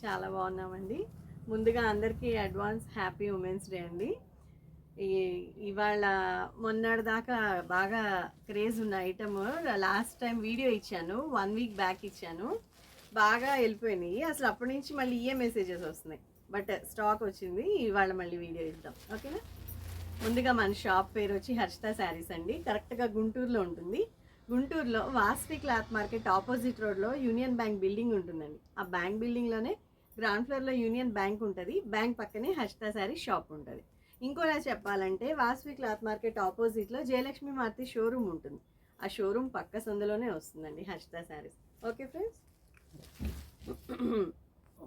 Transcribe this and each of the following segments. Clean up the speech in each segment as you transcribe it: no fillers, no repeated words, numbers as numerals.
చాలా బాగున్నామండి. ముందుగా అందరికీ అడ్వాన్స్ హ్యాపీ ఉమెన్స్ డే అండి. ఈ ఇవాళ మొన్నటిదాకా బాగా క్రేజ్ ఉన్న ఐటమ్ లాస్ట్ టైం వీడియో ఇచ్చాను. 1 వీక్ బ్యాక్ ఇచ్చాను. బాగా వెళ్ళిపోయినాయి. అసలు అప్పటి నుంచి మళ్ళీ ఇయే మెసేజెస్ వస్తున్నాయి. బట్ స్టాక్ వచ్చింది. ఇవాళ మళ్ళీ వీడియో ఇద్దాం. ఓకేనా? ముందుగా మన షాప్ పేరు వచ్చి హర్షిత శారీస్ అండి. కరెక్ట్గా గుంటూరులో ఉంటుంది. గుంటూరులో వాస్వి క్లాత్ మార్కెట్ ఆపోజిట్ రోడ్లో యూనియన్ బ్యాంక్ బిల్డింగ్ ఉంటుందండి. ఆ బ్యాంక్ బిల్డింగ్లోనే గ్రౌండ్ ఫ్లోర్లో యూనియన్ బ్యాంక్ ఉంటుంది. బ్యాంక్ పక్కనే హర్షిత శారీస్ షాప్ ఉంటుంది. ఇంకోలా చెప్పాలంటే వాస్వి క్లాత్ మార్కెట్ ఆపోజిట్లో జయలక్ష్మి మారుతి షోరూమ్ ఉంటుంది. ఆ షోరూమ్ పక్క సందులోనే వస్తుందండి Harshita sarees. Okay friends.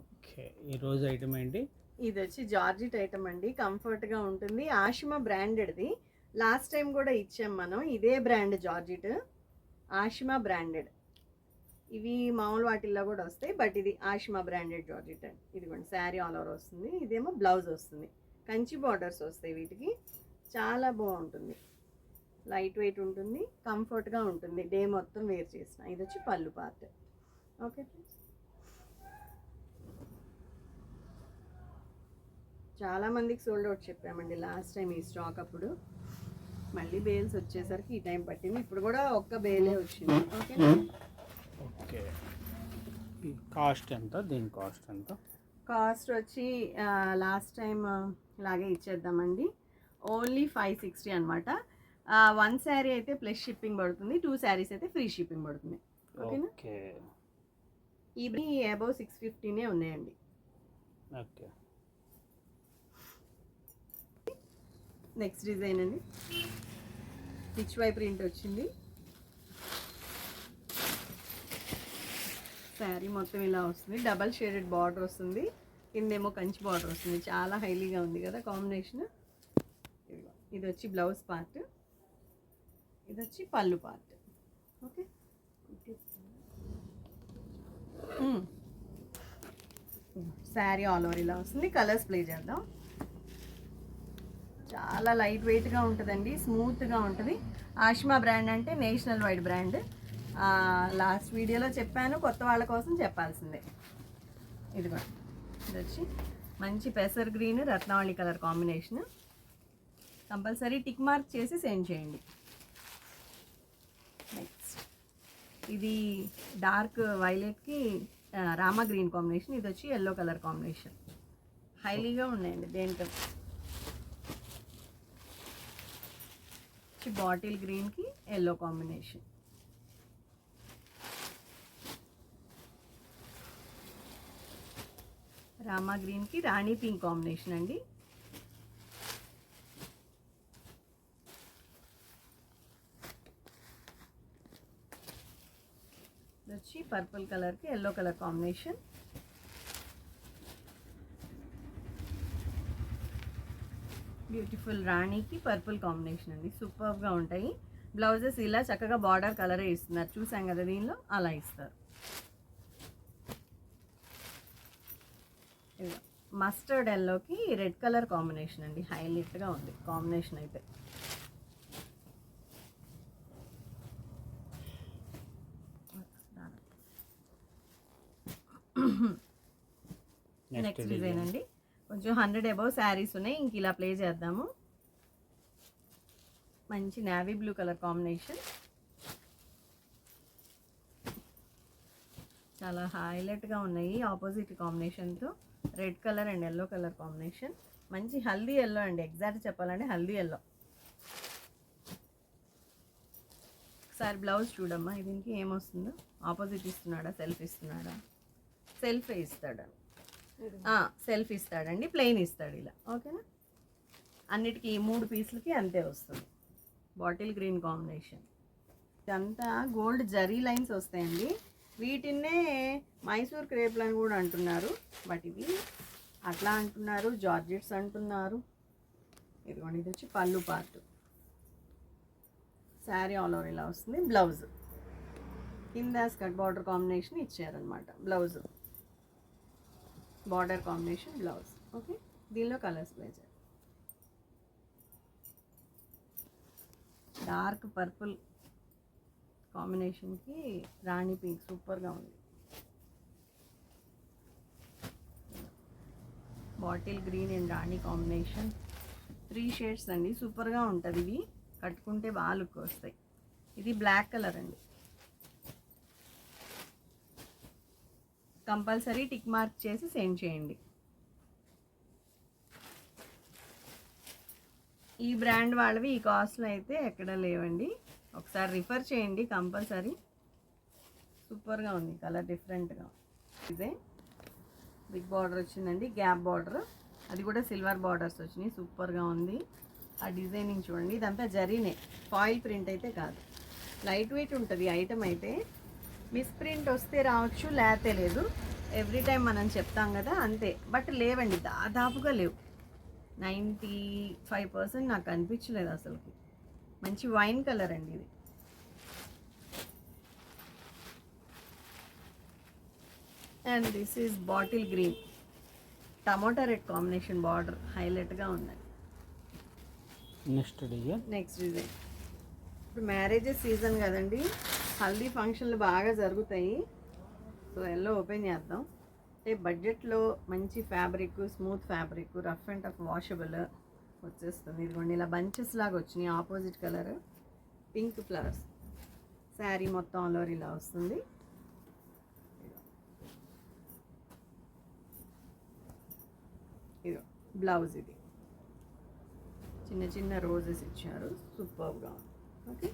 Okay, ఈరోజు ఐటమ్ ఏంటి? ఇది వచ్చి జార్జిట్ ఐటమ్ అండి. కంఫర్ట్గా ఉంటుంది. ఆషిమా బ్రాండెడ్ది. లాస్ట్ టైం కూడా ఇచ్చాం మనం. ఇదే బ్రాండ్ జార్జిట్, ఆషిమా బ్రాండెడ్. ఇవి మామూలు వాటిల్లో కూడా వస్తాయి, బట్ ఇది ఆషిమా బ్రాండెడ్ జార్జిట్ అండి. ఇదిగోండి శారీ ఆల్ ఓవర్ వస్తుంది. ఇదేమో బ్లౌజ్ వస్తుంది. కంచి బార్డర్స్ వస్తాయి వీటికి. చాలా బాగుంటుంది. లైట్ వెయిట్ ఉంటుంది, కంఫర్ట్గా ఉంటుంది. డే మొత్తం వేర్ చేసిన. ఇది వచ్చి పళ్ళు పార్ట్. Okay friends. చాలామందికి సోల్డ్ అవుట్ చెప్పామండి లాస్ట్ టైం ఈ స్టాక్. అప్పుడు మళ్ళీ బేల్స్ వచ్చేసరికి ఈ టైం పట్టింది. ఇప్పుడు కూడా ఒక్క బేలే వచ్చింది. ఓకేనా? ఓకే, ఈ కాస్ట్ ఎంత? దీని కాస్ట్ ఎంత? కాస్ట్ వచ్చి లాస్ట్ టైం లాగే ఇచ్చేద్దామండి. ఓన్లీ 560 అనమాట. 1 శారీ అయితే ప్లస్ షిప్పింగ్ పడుతుంది. 2 శారీస్ అయితే ఫ్రీ షిప్పింగ్ పడుతుంది. ఓకేనా? ఓకే, ఇవి అబౌవ్ 650 ఉన్నాయండి. ఓకే. నెక్స్ట్ డిజైన్ అండి. పిచ్ వై ప్రింట్ వచ్చింది. శారీ మొత్తం ఇలా వస్తుంది. డబల్ షేడెడ్ బార్డర్ వస్తుంది. కిందేమో కంచి బార్డర్ వస్తుంది. చాలా హైలీగా ఉంది కదా కాంబినేషన్. ఇది వచ్చి బ్లౌజ్ పార్ట్, ఇది వచ్చి పళ్ళు part. Okay, sari all over ఇలా వస్తుంది. కలర్స్ ప్లే చేద్దాం. చాలా లైట్ వెయిట్గా ఉంటుందండి, స్మూత్గా ఉంటుంది. ఆషిమా బ్రాండ్ అంటే నేషనల్ వైడ్ బ్రాండ్. లాస్ట్ వీడియోలో చెప్పాను, కొత్త వాళ్ళ కోసం చెప్పాల్సిందే. ఇదిగో ఇది వచ్చి మంచి పెసర్ గ్రీన్ రత్నావళి colour combination. Compulsory tick mark చేసి సెండ్ చేయండి. నెక్స్ట్ ఇది డార్క్ వైలెట్కి రామా గ్రీన్ కాంబినేషన్. ఇది వచ్చి ఎల్లో కలర్ కాంబినేషన్. హైలీగా ఉన్నాయండి దేనికన్నా. బాటిల్ గ్రీన్కి ఎల్లో కాంబినేషన్. రామా గ్రీన్కి రాణి పింక్ కాంబినేషన్ అండి. ఇది వచ్చి పర్పుల్ కలర్కి ఎల్లో కలర్ కాంబినేషన్. బ్యూటిఫుల్ రాణికి పర్పుల్ కాంబినేషన్ అండి. సూపర్గా ఉంటాయి బ్లౌజెస్. ఇలా చక్కగా బార్డర్ కలరే ఇస్తున్నారు. చూసాం కదా దీనిలో, అలా ఇస్తారు. మస్టర్డ్ ఎల్లోకి రెడ్ కలర్ కాంబినేషన్ అండి. హైలైట్గా ఉంది కాంబినేషన్ అయితే. నెక్స్ట్ డిజైన్ అండి. కొంచెం 100 అబౌవ్ శారీస్ ఉన్నాయి. ఇంక ఇలా ప్లే చేద్దాము. మంచి నేవీ బ్లూ కలర్ కాంబినేషన్. చాలా హైలైట్గా ఉన్నాయి. ఆపోజిట్ కాంబినేషన్తో red colour and yellow colour combination. మంచి హల్దీ ఎల్లో అండి. ఎగ్జాక్ట్ చెప్పాలంటే హల్దీ ఎల్లో. ఒకసారి బ్లౌజ్ చూడమ్మా. దీనికి ఏమొస్తుందో. ఆపోజిట్ ఇస్తున్నాడా, సెల్ఫ్ ఇస్తున్నాడా? సెల్ఫ్ ఇస్తాడు. సెల్ఫ్ ఇస్తాడండి. ప్లెయిన్ ఇస్తాడు ఇలా. ఓకేనా? అన్నిటికీ 3 పీసులకి అంతే వస్తుంది. Bottle green combination. ఇదంతా గోల్డ్ జరీ లైన్స్ వస్తాయండి. వీటిన్నే మైసూర్ క్రేప్లు అని కూడా అంటున్నారు, బట్ ఇవి అట్లా అంటున్నారు, జార్జెట్స్ అంటున్నారు. ఇదిగోండి, ఇది వచ్చి పళ్ళు పార్ట్. శారీ ఆల్ ఓవర్ ఇలా వస్తుంది. బ్లౌజ్ కింద స్కర్ట్ బార్డర్ కాంబినేషన్ ఇచ్చారనమాట. Blouse border combination blouse. Okay, దీనిలో కలర్స్ ప్లే చేయాలి. డార్క్ పర్పుల్ కాంబినేషన్కి రాణి పింక్ సూపర్గా ఉంది. Bottle green and Rani combination. 3 shades అండి, సూపర్గా ఉంటుంది. ఇవి కట్టుకుంటే బాగా లుక్ వస్తాయి. ఇది బ్లాక్ కలర్ అండి. కంపల్సరీ టిక్ మార్క్ చేసి సెండ్ చేయండి. ఈ బ్రాండ్ వాళ్ళవి ఈ కాస్ట్లో అయితే ఎక్కడ లేవండి. ఒకసారి రిఫర్ చేయండి కంపల్సరీ. సూపర్గా ఉంది, కలర్ డిఫరెంట్గా. ఇదే బిగ్ బార్డర్ వచ్చిందండి, గ్యాప్ బార్డర్. అది కూడా సిల్వర్ బార్డర్స్ వచ్చినాయి, సూపర్గా ఉంది. ఆ డిజైనింగ్ చూడండి, ఇదంతా జరీనే, ఫాయిల్ ప్రింట్ అయితే కాదు. లైట్ వెయిట్ ఉంటుంది ఐటమ్ అయితే. మిస్ ప్రింట్ వస్తే రావచ్చు, లేతే లేదు. ఎవ్రీ టైం మనం చెప్తాం కదా, అంతే. బట్ లేవండి, దాదాపుగా లేవు. 95% నాకు అనిపించలేదు అసలుకి. మంచి వైన్ కలర్ అండి ఇది. And this is bottle green, tomato red combination. Border హైలైట్గా ఉంది. నెక్స్ట్ డిజైన్ ఇప్పుడు మ్యారేజెస్ సీజన్ కదండి, హల్దీ ఫంక్షన్లు బాగా జరుగుతాయి. సో ఎల్లో ఓపెన్ చేద్దాం. అంటే బడ్జెట్లో మంచి fabric, smooth fabric, rough and tough washable వచ్చేస్తుంది. ఇదిగోండి ఇలా బంచెస్ లాగా వచ్చినాయి. Opposite colour pink flowers. Sari మొత్తం ఆల్ ఓవర్ ఇలా వస్తుంది. ఇదో బ్లౌజ్, ఇది చిన్న చిన్న రోజెస్ ఇచ్చారు, సూపర్గా ఉంది. ఓకే,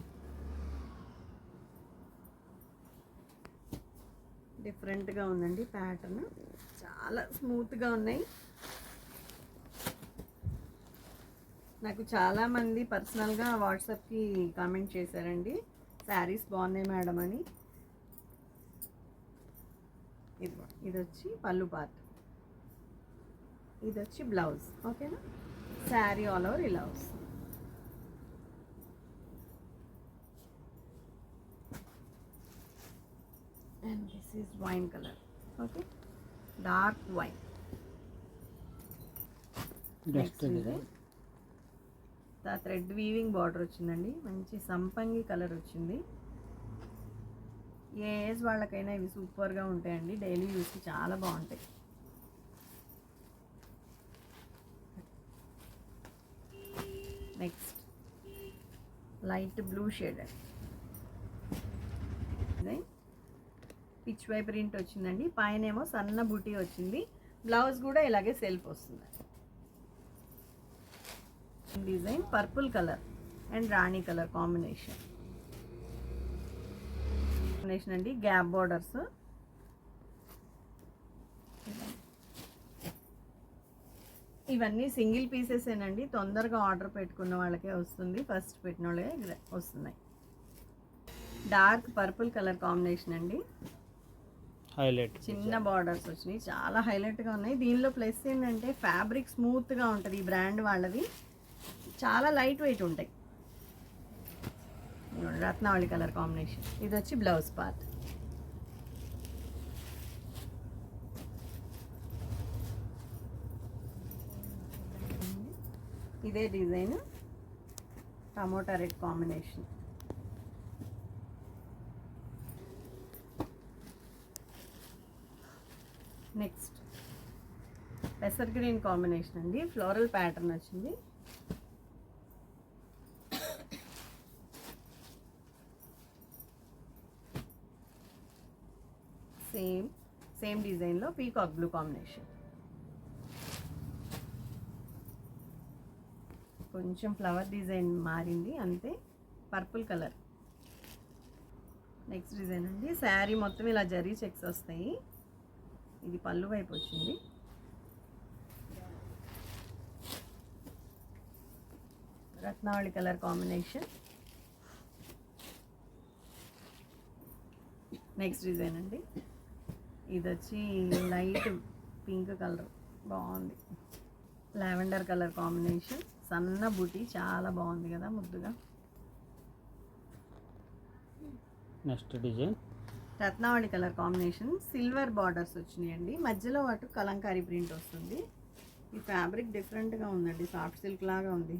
డిఫరెంట్గా ఉందండి ప్యాటర్న్, చాలా స్మూత్గా ఉన్నాయి. నాకు చాలామంది పర్సనల్గా వాట్సాప్కి కామెంట్ చేశారండి, శారీస్ బాగున్నాయి మేడం అని. ఇది వచ్చి పళ్ళు పార్ట్, ఇది వచ్చి బ్లౌజ్. ఓకేనా, శారీ ఆల్ ఓవర్ ఇలా వస్తుంది. And this is wine color. Okay, dark wine. Next design, thread weaving border వచ్చిందండి. మంచి సంపంగి కలర్ వచ్చింది. ఏ ఏజ్ వాళ్ళకైనా ఇవి సూపర్గా ఉంటాయండి, డైలీ యూస్కి చాలా బాగుంటాయి. Next light blue shade design, Pichwai print వచ్చిందండి. పైన ఏమో సన్న బూటీ వచ్చింది. బ్లౌజ్ కూడా ఇలాగే సెల్ఫ్ వస్తుంది. డిజైన్ పర్పుల్ కలర్ అండ్ రాణి కలర్ కాంబినేషన్ అండి. Gap borders. ఇవన్నీ సింగిల్ పీసెస్ ఏనండి, తొందరగా ఆర్డర్ పెట్టుకున్న వాళ్ళకే వస్తుంది, ఫస్ట్ పెట్టిన వాళ్ళకే వస్తున్నాయి. డార్క్ పర్పుల్ కలర్ కాంబినేషన్ అండి. హైలైట్ చిన్న బార్డర్స్ వచ్చినాయి, చాలా హైలైట్గా ఉన్నాయి. దీనిలో ప్లస్ ఏంటంటే ఫ్యాబ్రిక్ స్మూత్గా ఉంటుంది. ఈ బ్రాండ్ వాళ్ళది చాలా లైట్ వెయిట్ ఉంటాయి. రత్నావళి కలర్ కాంబినేషన్. ఇది వచ్చి బ్లౌజ్ పార్ట్. ఇదే design tomato red combination. Next పెసర్ గ్రీన్ కాంబినేషన్ అండి, ఫ్లోరల్ ప్యాటర్న్ వచ్చింది. సేమ్ డిజైన్లో పీకాక్ బ్లూ కాంబినేషన్. కొంచెం ఫ్లవర్ డిజైన్ మారింది అంతే, పర్పుల్ కలర్. నెక్స్ట్ డిజైన్ అండి, శారీ మొత్తం ఇలా జరీ చెక్స్ వస్తాయి. ఇది పళ్ళు వైపు వచ్చింది. రత్నావళి కలర్ కాంబినేషన్. నెక్స్ట్ డిజైన్ అండి, ఇది వచ్చి లైట్ పింక్ కలర్, బాగుంది. లావెండర్ కలర్ కాంబినేషన్, సన్న బూటీ, చాలా బాగుంది కదా ముద్దుగా. నెక్స్ట్ డిజైన్ రత్నావళి కలర్ కాంబినేషన్, సిల్వర్ బార్డర్స్ వచ్చినాయండి. మధ్యలో అటు కలంకారీ ప్రింట్ వస్తుంది. ఈ ఫ్యాబ్రిక్ డిఫరెంట్గా ఉందండి, సాఫ్ట్ సిల్క్ లాగా ఉంది,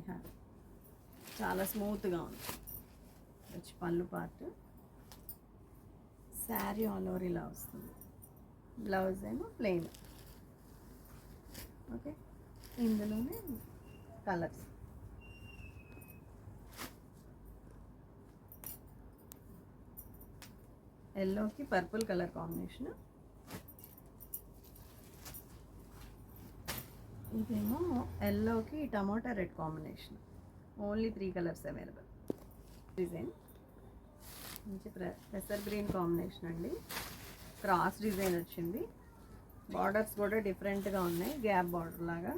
చాలా స్మూత్గా ఉంది. వచ్చి పళ్ళు పార్ట్. శారీ ఆల్ ఓవర్ ఇలా వస్తుంది. బ్లౌజ్ ఏమో ప్లెయిన్. ఓకే. ఇందులోనే కలర్స్. ఎల్లోకి పర్పుల్ కలర్ కాంబినేషన్. ఇదేమో ఎల్లోకి tomato red combination. Only 3 colours available. Design మంచి పెసర్ గ్రీన్ కాంబినేషన్ అండి. క్రాస్ డిజైన్ వచ్చింది. బార్డర్స్ కూడా డిఫరెంట్గా ఉన్నాయి, గ్యాప్ బార్డర్ లాగా.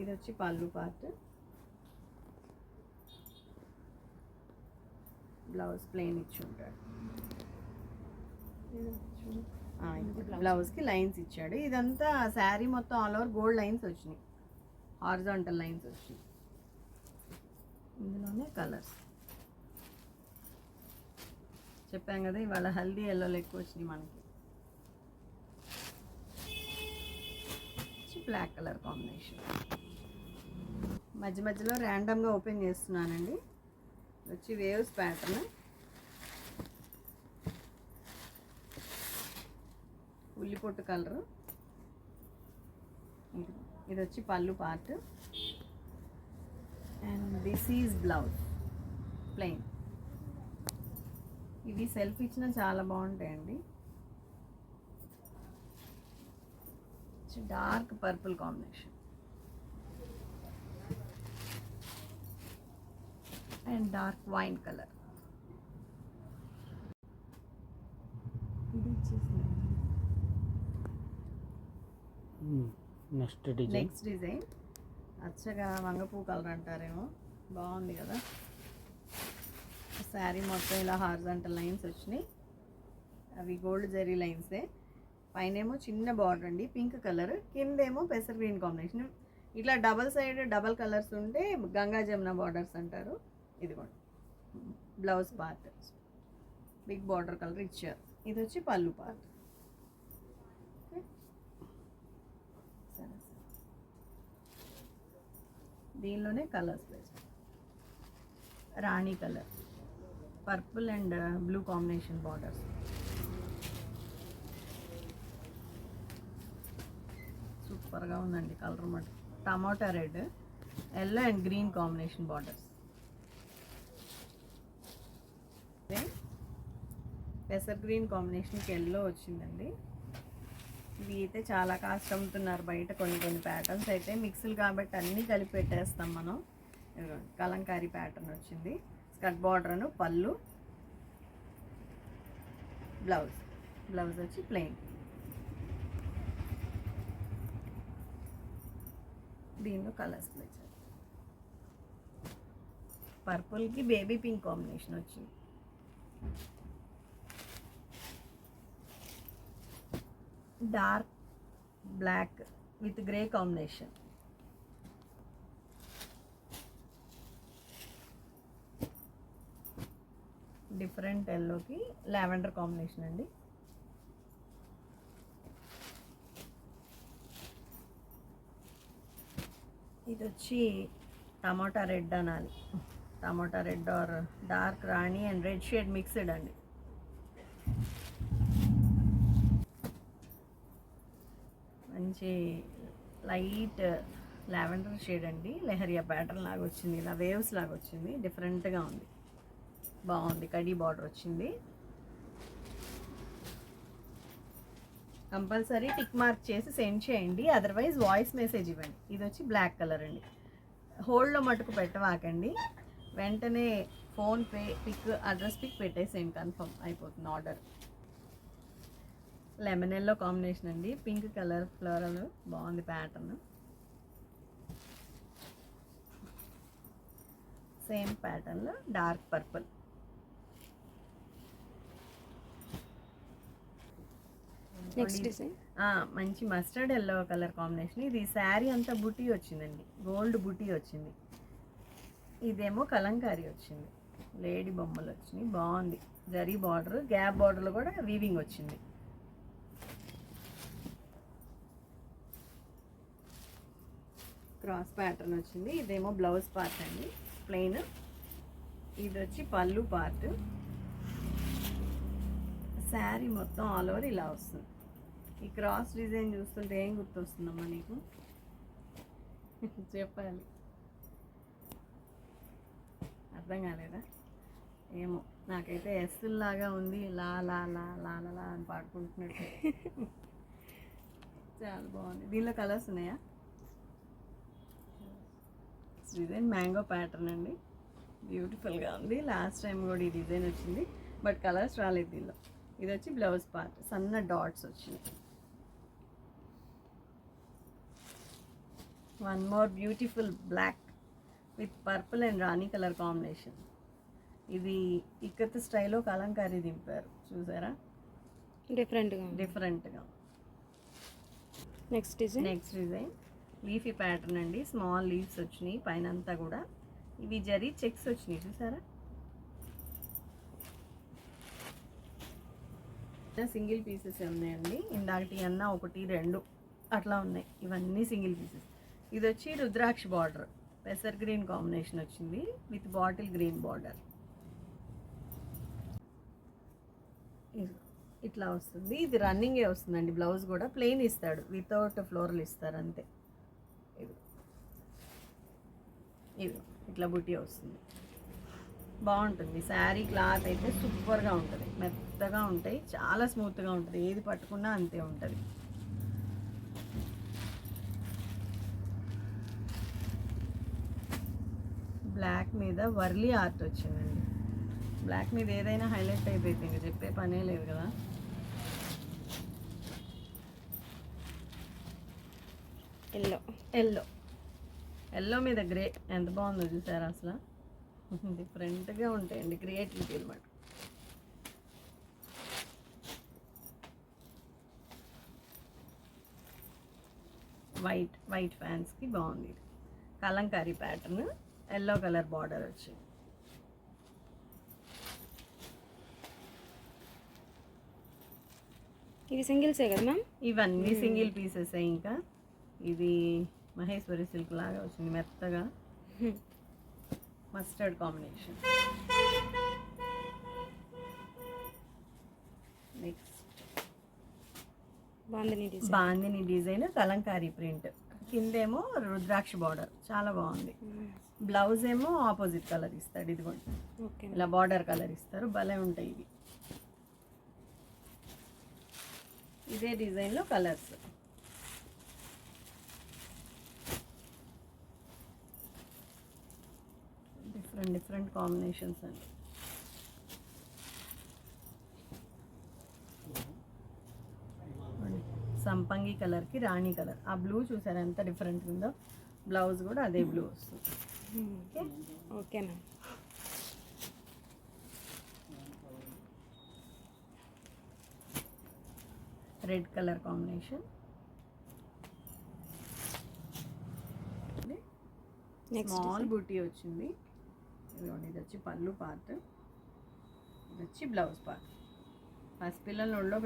ఇది వచ్చి పళ్ళు పార్ట్. బ్లౌజ్ ప్లెయిన్ ఇచ్చి ఉంటాడు. బ్లౌజ్కి లైన్స్ ఇచ్చాడు. ఇదంతా శారీ మొత్తం ఆల్ ఓవర్ గోల్డ్ లైన్స్ వచ్చినాయి, హారిజాంటల్ లైన్స్ వచ్చినాయి. ఇందులోనే కలర్స్ చెప్పాం కదా, ఇవాళ హల్దీ ఎల్లోలు ఎక్కువ వచ్చినాయి మనకి. Black colour combination. మధ్య మధ్యలో ర్యాండమ్గా ఓపెన్ చేస్తున్నానండి. వచ్చి వేవ్స్ ప్యాటర్న్. ఉల్లిపొట్టు కలరు. ఇది వచ్చి పళ్ళు part. And this is blouse plain. ఇవి సెల్ఫ్ ఇచ్చిన చాలా బాగుంటాయండి. Dark purple combination and dark wine colour. Next design అచ్చగా వంగపూ కలర్ అంటారేమో, బాగుంది కదా. శారీ మొత్తం ఇలా హారిజాంటల్ లైన్స్ వచ్చినాయి, అవి గోల్డ్ జరీ లైన్సే. పైనేమో చిన్న బార్డర్ అండి, పింక్ కలర్. కిందేమో పెసర్ గ్రీన్ కాంబినేషన్. ఇట్లా డబల్ సైడ్ డబల్ కలర్స్ ఉంటే గంగా జమున బార్డర్స్ అంటారు. ఇది కూడా blouse part big border colour ఇచ్చారు. ఇది వచ్చి పళ్ళు పార్ట్. దీనిలోనే కలర్స్ వేసాం. రాణి colour, purple and blue combination borders. సూపర్గా ఉందండి కలర్ మటు. Tomato red, yellow and green combination borders. పెసర్ గ్రీన్ కాంబినేషన్కి ఎల్లో వచ్చిందండి. ఇవి అయితే చాలా కాస్ట్ అమ్ముతున్నారు బయట. కొన్ని ప్యాటర్న్స్ అయితే మిక్స్లు కాబట్టి అన్నీ కలిపి పెట్టేస్తాం మనం. కలంకారీ ప్యాటర్న్ వచ్చింది. స్కర్ట్ బార్డర్ను, పళ్ళు, బ్లౌజ్ వచ్చి ప్లెయిన్. దీనిలో కలర్స్ వచ్చాయి. పర్పుల్కి బేబీ పింక్ కాంబినేషన్ వచ్చింది. Dark black with grey combination. Different ఎల్లోకి లావెండర్ కాంబినేషన్ అండి. ఇది వచ్చి టమాటా రెడ్ అనాలి. టమాటా రెడ్ ఆర్ డార్క్ రాణి అండ్ రెడ్ షేడ్ మిక్స్డ్ అండి. మంచి లైట్ లావెండర్ షేడ్ అండి. లెహరియా ప్యాటర్న్ లాగా వచ్చింది, ఇలా వేవ్స్ లాగా వచ్చింది. డిఫరెంట్గా ఉంది, బాగుంది. కడీ బార్డర్ వచ్చింది. కంపల్సరీ టిక్ మార్క్ చేసి సెండ్ చేయండి, అదర్వైజ్ వాయిస్ మెసేజ్ ఇవ్వండి. ఇది వచ్చి బ్లాక్ కలర్ అండి. హోల్డ్లో మటుకు పెట్టవాకండి, వెంటనే ఫోన్పే పిక్, అడ్రస్ పిక్ పెట్టేసేయండి, కన్ఫర్మ్ అయిపోతుంది ఆర్డర్. లెమన్ ఎల్లో కాంబినేషన్ అండి. పింక్ కలర్ ఫ్లోరల్, బాగుంది ప్యాటర్న్. సేమ్ ప్యాటర్న్లో డార్క్ పర్పుల్. నెక్స్ట్ డిజైన్ మంచి మస్టర్డ్ ఎల్లో కలర్ కాంబినేషన్. ఇది శారీ అంతా బుటీ వచ్చిందండి, గోల్డ్ బుటీ వచ్చింది. ఇదేమో కలంకారీ వచ్చింది, లేడీ బొమ్మలు వచ్చినాయి, బాగుంది. జరీ బార్డర్, గ్యాప్ బార్డర్లో కూడా వీవింగ్ వచ్చింది. క్రాస్ ప్యాటర్న్ వచ్చింది. ఇదేమో బ్లౌజ్ పార్ట్ అండి, ప్లెయిన్. ఇది వచ్చి పళ్ళు పార్ట్. శారీ మొత్తం ఆల్ ఓవర్ ఇలా వస్తుంది. ఈ క్రాస్ డిజైన్ చూస్తుంటే ఏం గుర్తొస్తుందమ్మా నీకు? చెప్పాలి. అర్థం కాలేదా? ఏమో నాకైతే ఎస్సుల్లాగా ఉంది. లా లా లా లా లా లా అని పాడుకుంటున్నట్టు. చాలా బాగుంది. దీనిలో కలర్స్ ఉన్నాయా? డిజైన్ మ్యాంగో ప్యాటర్న్ అండి, బ్యూటిఫుల్గా ఉంది. లాస్ట్ టైం కూడా ఈ డిజైన్ వచ్చింది, బట్ కలర్స్ రాలేదు దీనిలో. ఇది వచ్చి బ్లౌజ్ పార్ట్, సన్న డాట్స్ వచ్చినాయి. One more beautiful black with purple and రాణి కలర్ కాంబినేషన్. ఇది ఇక్కత్ స్టైల్లో కలంకారీ దింపారు, చూసారా? డిఫరెంట్గా. నెక్స్ట్ డిజైన్ లీఫీ ప్యాటర్న్ అండి, స్మాల్ లీవ్స్ వచ్చినాయి పైన అంతా కూడా. ఇవి జరీ చెక్స్ వచ్చినాయి, చూసారా? సింగిల్ పీసెస్ ఉన్నాయండి. ఇందాకటి అన్న 1, 2 అట్లా ఉన్నాయి. ఇవన్నీ సింగిల్ పీసెస్. ఇది వచ్చి రుద్రాక్ష బార్డర్, పెసర్ గ్రీన్ కాంబినేషన్ వచ్చింది విత్ బాటిల్ గ్రీన్ బార్డర్. ఇట్లా వస్తుంది. ఇది రన్నింగే వస్తుందండి. బ్లౌజ్ కూడా ప్లెయిన్ ఇస్తాడు, వితౌట్ ఫ్లోరల్ ఇస్తారు అంతే. ఇది ఇట్లా బుట్టి వస్తుంది, బాగుంటుంది. శారీ క్లాత్ అయితే సూపర్గా ఉంటుంది, మెత్తగా ఉంటాయి, చాలా స్మూత్గా ఉంటుంది. ఏది పట్టుకున్నా అంతే ఉంటుంది. బ్లాక్ మీద వర్లీ ఆర్ట్ వచ్చిందండి. బ్లాక్ మీద ఏదైనా హైలైట్ అయిపోయింది, ఇంకా చెప్పే పనే లేదు కదా. ఎల్లో మీద గ్రే ఎంత బాగుందో చూసారా? అసలు డిఫరెంట్గా ఉంటాయండి, క్రియేటివిటీ అనమాట. వైట్ ఫ్యాన్స్కి బాగుంది. Kalamkari pattern, yellow colour border వచ్చింది. ఇవి సింగిల్సే కదా మ్యామ్? ఇవన్నీ సింగిల్ పీసెస్. ఇంకా ఇది మహేశ్వరి సిల్క్ లాగా వచ్చింది, మెత్తగా mustard combination. Next bandhani design, kalamkari print, కిందేమో రుద్రాక్ష బార్డర్, చాలా బాగుంది. బ్లౌజ్ ఏమో ఆపోజిట్ కలర్ ఇస్తాడు, ఇది కూడా ఇలా బార్డర్ కలర్ ఇస్తారు, భలే ఉంటాయి ఇవి. ఇదే డిజైన్లో కలర్స్. డిఫరెంట్ కాంబినేషన్స్ అండి. సంపంగి కలర్కి రాణి కలర్, ఆ బ్లూ చూసారా ఎంత డిఫరెంట్ ఉందో. బ్లౌజ్ కూడా అదే బ్లూ వస్తుంది. Okay ma'am. Red colour combination. Small బూటీ వచ్చింది. ఇది వచ్చి పళ్ళు పార్ట్, ఇది వచ్చి బ్లౌజ్ పార్ట్. ఫస్ట్ పిల్లల్ని ఒళ్ళో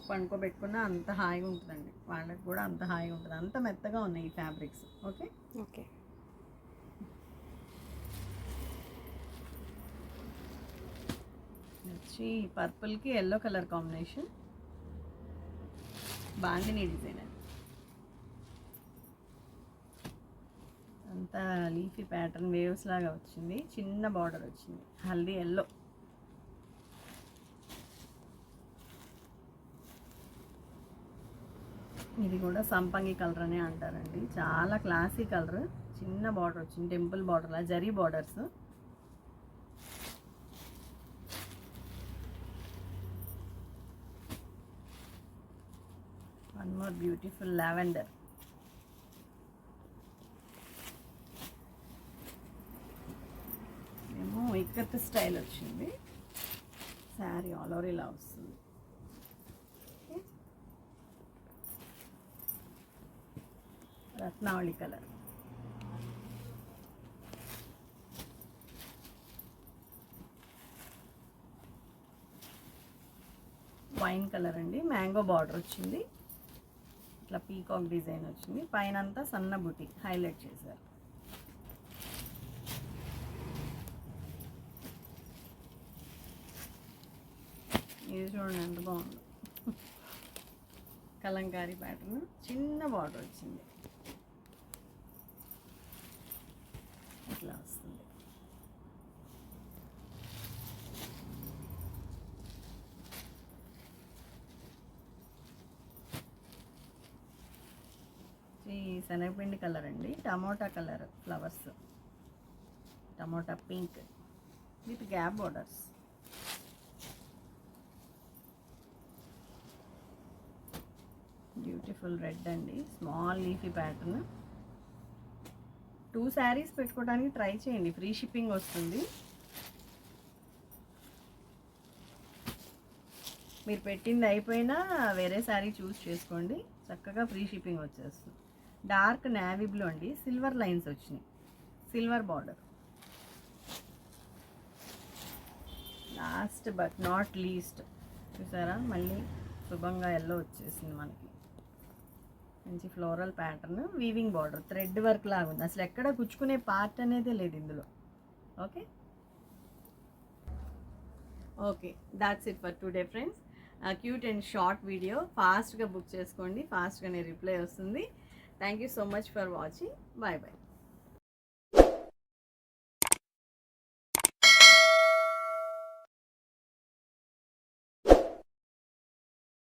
పండుకోబెట్టుకున్నా అంత హాయిగా ఉంటుందండి, వాళ్ళకి కూడా అంత హాయిగా ఉంటుంది. అంత మెత్తగా ఉన్నాయి ఈ ఫ్యాబ్రిక్స్. ఓకే. వచ్చి పర్పుల్కి yellow colour combination, bandhani design అండి. అంతా లీఫీ ప్యాటర్న్, వేవ్స్ లాగా వచ్చింది, చిన్న బార్డర్ వచ్చింది, హల్దీ ఎల్లో. ఇది కూడా సంపంగి కలర్ అనే అంటారండి, చాలా క్లాసీ కలర్. చిన్న బార్డర్ వచ్చింది, టెంపుల్ బార్డర్లా, జరీ borders. One more beautiful lavender. ఏమో ఇక్కత్ స్టైల్ వచ్చింది, శారీ ఆల్ ఓవర్ ఇలా వస్తుంది. రత్నావళి కలర్. వైన్ కలర్ అండి, మ్యాంగో బార్డర్ వచ్చింది, ఇట్లా పీకాక్ డిజైన్ వచ్చింది, పైన అంతా సన్న బుటీ హైలైట్ చేశారు. ఇది చూడండి ఎంత బాగుంది, కలంకారీ ప్యాటర్న్, చిన్న బార్డర్ వచ్చింది. ఇట్లా వస్తుంది. ఈ శనగపిండి కలర్ అండి, tomato colour flowers, tomato pink with gap borders. Beautiful red అండి, స్మాల్ లీఫీ ప్యాటర్న్. 2 శారీస్ పెట్టుకోవడానికి ట్రై చేయండి, ఫ్రీ షిప్పింగ్ వస్తుంది. మీరు పెట్టింది అయిపోయినా వేరే శారీ చూస్ చేసుకోండి, చక్కగా ఫ్రీ షిప్పింగ్ వచ్చేస్తుంది. డార్క్ నేవీ బ్లూ అండి, సిల్వర్ లైన్స్ వచ్చినాయి, silver border. Last but not least చూసారా, మళ్ళీ శుభంగా ఎల్లో వచ్చేసింది మనకి. మంచి floral pattern, weaving border, thread work లాగా ఉంది, అసలు ఎక్కడ కుచ్చుకునే పార్ట్ అనేది లేదు ఇందులో. Okay okay, that's it for today friends. Cute and short video, ఫాస్ట్గా బుక్ చేసుకోండి, ఫాస్ట్గానే రిప్లై వస్తుంది. Thank you so much for watching. Bye bye.